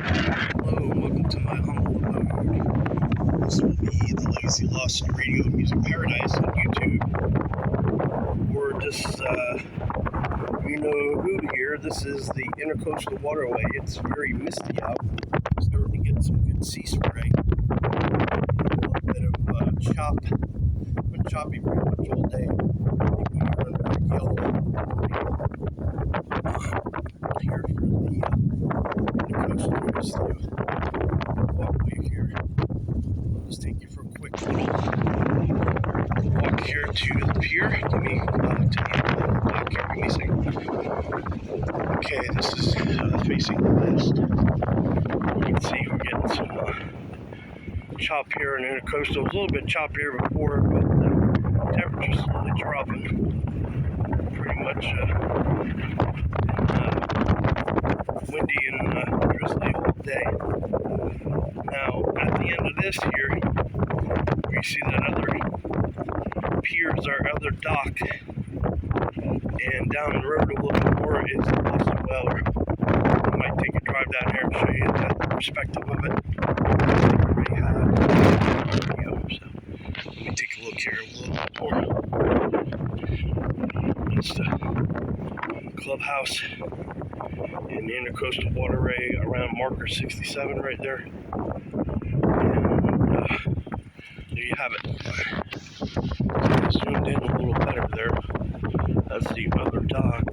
Hello and welcome to my humble abode. This will be the Legacy Lost Radio Music Paradise on YouTube. Or just, you know who here. This is the Intracoastal waterway. It's very misty out. Starting to get some good sea spray. A little bit of chop. Been choppy pretty much all day. We're under a gale here for the Intracoastal walkway here. I'll just take you for a quick walk here to the pier. Give me walk here. Give me a second. Okay, this is facing the west. You can see we're getting some chop here in Intracoastal. It was a little bit choppier before, but the temperature's slowly dropping. Pretty much windy and drizzly all day. Now, at the end of this here, we see that other pier is our other dock, and down the road a little bit more is the Boston Whaler. I might take a drive down here and show you the perspective of it. I already have video, so let me take a look here a little bit more. It's the clubhouse in the Intracoastal waterway around marker 67 right there. And there you have it. Zoomed in a little better there. That's the other dock.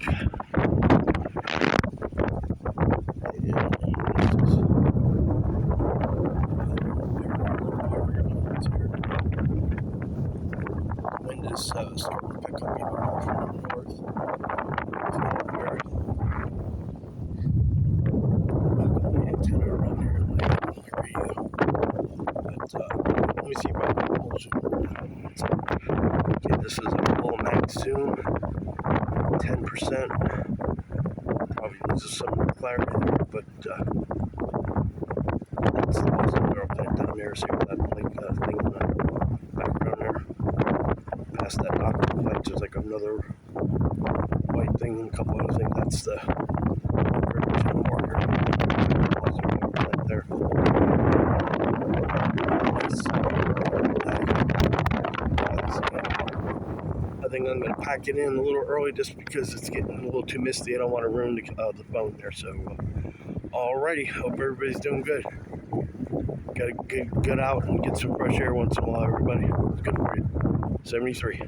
Wind is starting to pick up even more from the north. Antenna around here in my radio. But let me see if I can pull zoom. Okay, this is a full max zoom, 10%. Probably loses some of the clarity there, but that's the Boston Whaler plant down there. See that like thing in the background there. Past that dock, like there's like another white thing and a couple other things. That's the marker. There. I think I'm going to pack it in a little early just because it's getting a little too misty. I don't want to ruin the phone there. So, alrighty. Hope everybody's doing good. Got to get out and get some fresh air once in a while, everybody. It's good for you. 73.